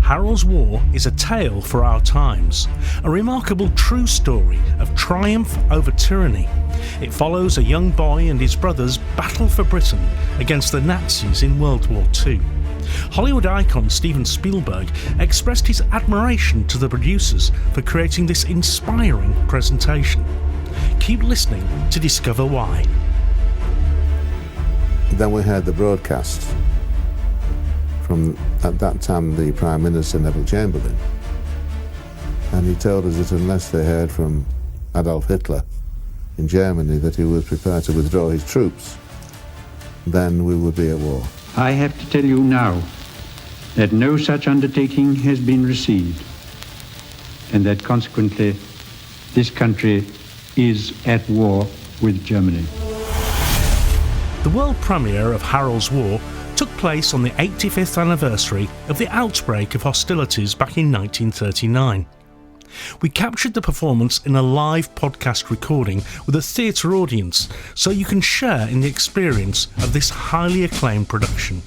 Harold's War is a tale for our times, a remarkable true story of triumph over tyranny. It follows a young boy and his brothers battle for Britain against the Nazis in World War II. Hollywood icon Steven Spielberg expressed his admiration to the producers for creating this inspiring presentation. Keep listening to discover why. Then we heard the broadcast from, at that time, the Prime Minister Neville Chamberlain. And he told us that unless they heard from Adolf Hitler in Germany that he was prepared to withdraw his troops, then we would be at war. I have to tell you now that no such undertaking has been received, and that consequently this country is at war with Germany. The world premiere of Harold's War took place on the 85th anniversary of the outbreak of hostilities back in 1939. We captured the performance in a live podcast recording with a theatre audience, so you can share in the experience of this highly acclaimed production.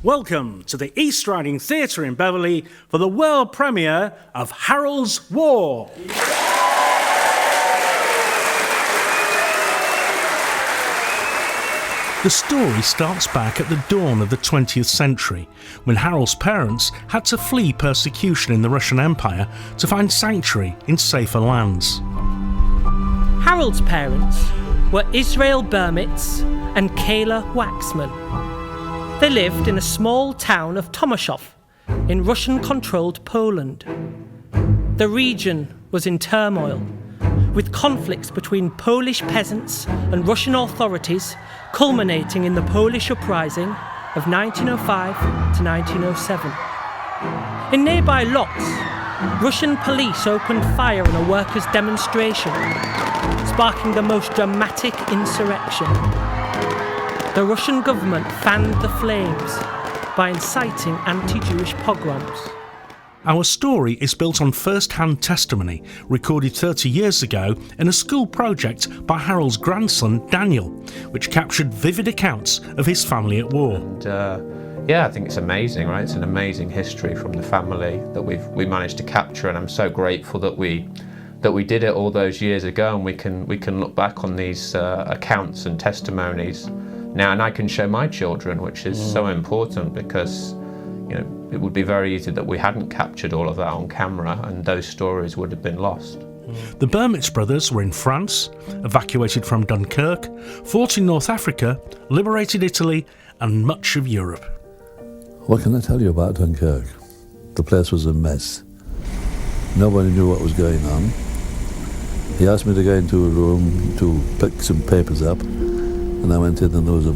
Welcome to the East Riding Theatre in Beverley for the world premiere of Harold's War. The story starts back at the dawn of the 20th century, when Harold's parents had to flee persecution in the Russian Empire to find sanctuary in safer lands. Harold's parents were Israel Bermitz and Kayla Waxman. They lived in a small town of Tomaszów in Russian-controlled Poland. The region was in turmoil, with conflicts between Polish peasants and Russian authorities culminating in the Polish uprising of 1905 to 1907. In nearby Lodz, Russian police opened fire on a workers' demonstration, sparking the most dramatic insurrection. The Russian government fanned the flames by inciting anti-Jewish pogroms. Our story is built on first-hand testimony recorded 30 years ago in a school project by Harold's grandson Daniel, which captured vivid accounts of his family at war. I think it's amazing, right? It's an amazing history from the family that we managed to capture, and I'm so grateful that we did it all those years ago, and we can look back on these accounts and testimonies now, and I can show my children, which is so important, because it would be very easy that we hadn't captured all of that on camera, and those stories would have been lost. The Bermitz brothers were in France, evacuated from Dunkirk, fought in North Africa, liberated Italy, and much of Europe. What can I tell you about Dunkirk? The place was a mess. Nobody knew what was going on. He asked me to go into a room to pick some papers up, and I went in and there was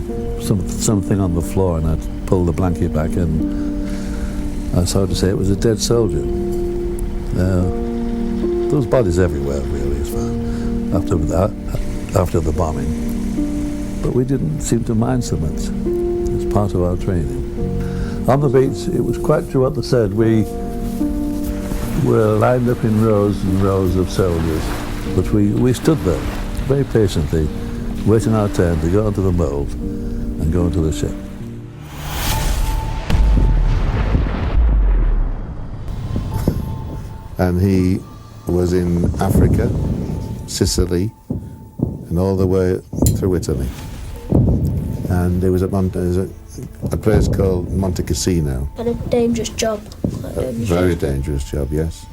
something on the floor, and I pulled the blanket back and I started to say it was a dead soldier. There was bodies everywhere, really, as far after the bombing. But we didn't seem to mind so much. It's part of our training. On the beach, it was quite true what they said. We were lined up in rows and rows of soldiers, but we stood there very patiently, waiting our turn to go onto the mould and go into the ship. And he was in Africa, Sicily, and all the way through Italy. And it was at a place called Monte Cassino. And a dangerous job. A very dangerous job, yes.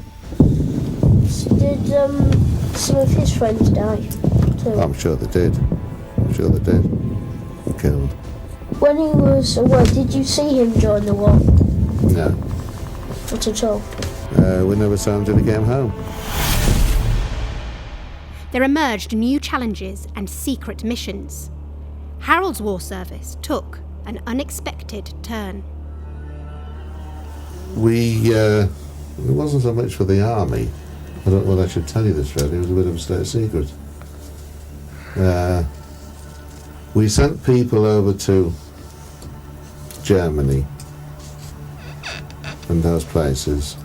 So did some of his friends die too? I'm sure they did. Killed. When he was away, did you see him during the war? No. Not at all? We never saw him till he came home. There emerged new challenges and secret missions. Harold's war service took an unexpected turn. It wasn't so much for the army. I don't know whether I should tell you this, really. It was a bit of a state secret. We sent people over to Germany and those places,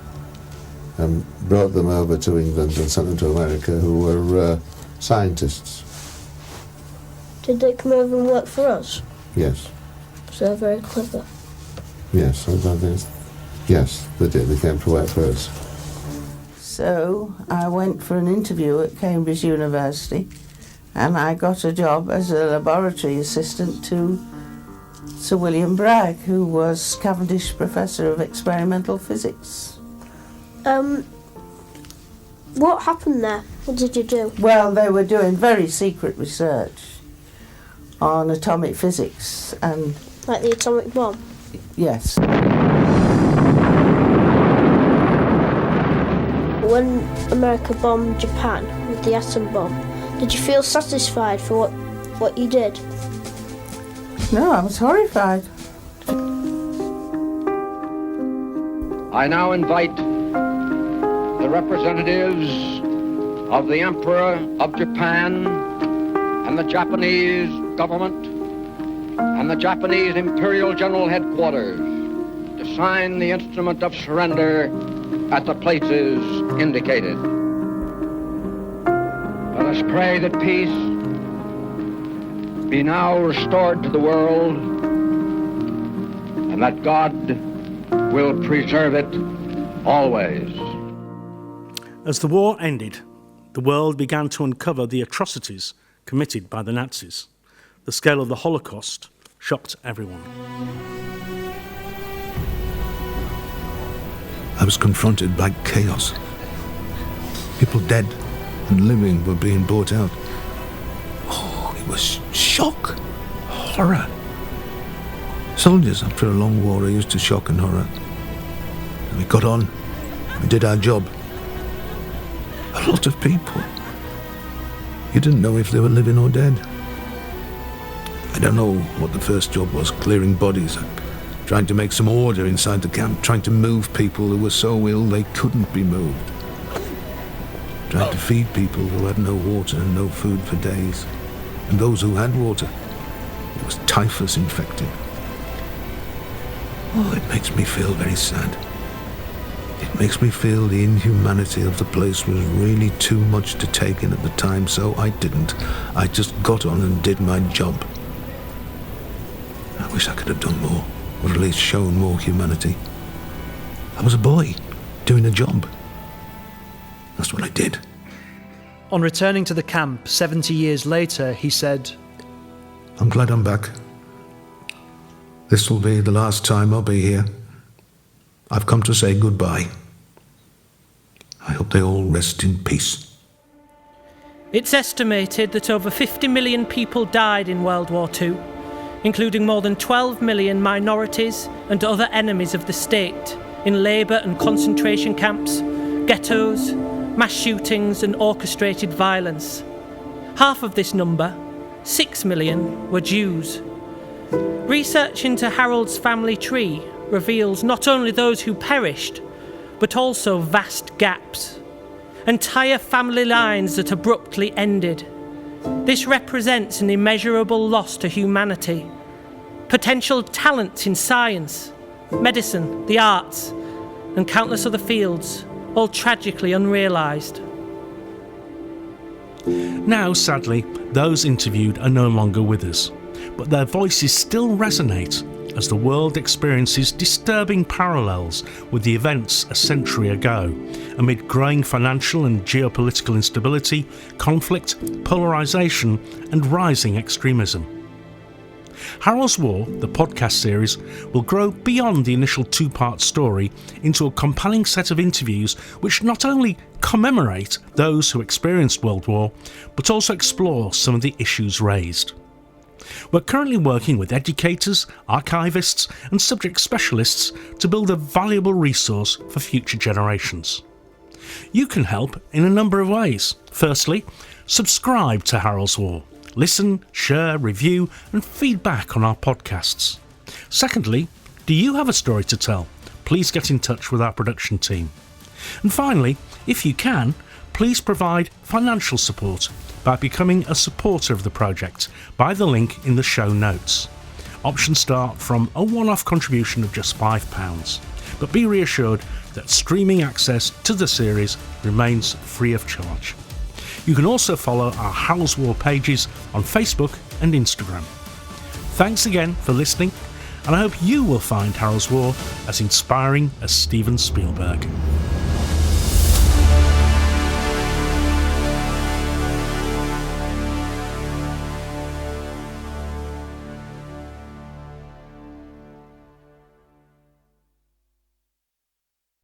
and brought them over to England and sent them to America, who were scientists. Did they come over and work for us? Yes. So they're very clever. Yes, Yes, they did. They came to work for us. So I went for an interview at Cambridge University, and I got a job as a laboratory assistant to Sir William Bragg, who was Cavendish Professor of Experimental Physics. What happened there? What did you do? Well, they were doing very secret research on atomic physics and... Like the atomic bomb? Yes. When America bombed Japan with the atom bomb, did you feel satisfied for what you did? No, I was horrified. I now invite the representatives of the Emperor of Japan and the Japanese government and the Japanese Imperial General Headquarters to sign the instrument of surrender at the places indicated. Let us pray that peace be now restored to the world and that God will preserve it always. As the war ended, the world began to uncover the atrocities committed by the Nazis. The scale of the Holocaust shocked everyone. I was confronted by chaos. People dead and living were being brought out. Oh, it was shock, horror. Soldiers, after a long war, are used to shock and horror. And we got on, we did our job. A lot of people. You didn't know if they were living or dead. I don't know what the first job was, clearing bodies, trying to make some order inside the camp, trying to move people who were so ill they couldn't be moved, trying to feed people who had no water and no food for days, and those who had water, it was typhus infected. Oh, it makes me feel very sad. It makes me feel the inhumanity of the place was really too much to take in at the time, so I didn't. I just got on and did my job. I wish I could have done more, or at least shown more humanity. I was a boy, doing a job. That's what I did. On returning to the camp 70 years later, he said, I'm glad I'm back. This will be the last time I'll be here. I've come to say goodbye. I hope they all rest in peace. It's estimated that over 50 million people died in World War II, including more than 12 million minorities and other enemies of the state in labour and concentration camps, ghettos, mass shootings and orchestrated violence. Half of this number, 6 million, were Jews. Research into Harold's family tree reveals not only those who perished, but also vast gaps. Entire family lines that abruptly ended. This represents an immeasurable loss to humanity. Potential talents in science, medicine, the arts, and countless other fields, all tragically unrealised. Now, sadly, those interviewed are no longer with us, but their voices still resonate as the world experiences disturbing parallels with the events a century ago, amid growing financial and geopolitical instability, conflict, polarisation, and rising extremism. Harold's War, the podcast series, will grow beyond the initial two-part story into a compelling set of interviews which not only commemorate those who experienced World War, but also explore some of the issues raised. We're currently working with educators, archivists and subject specialists to build a valuable resource for future generations. You can help in a number of ways. Firstly, subscribe to Harold's War. Listen, share, review and feedback on our podcasts. Secondly, do you have a story to tell? Please get in touch with our production team. And finally, if you can, please provide financial support by becoming a supporter of the project by the link in the show notes. Options start from a one-off contribution of just £5, but be reassured that streaming access to the series remains free of charge. You can also follow our Harold's War pages on Facebook and Instagram. Thanks again for listening, and I hope you will find Harold's War as inspiring as Steven Spielberg.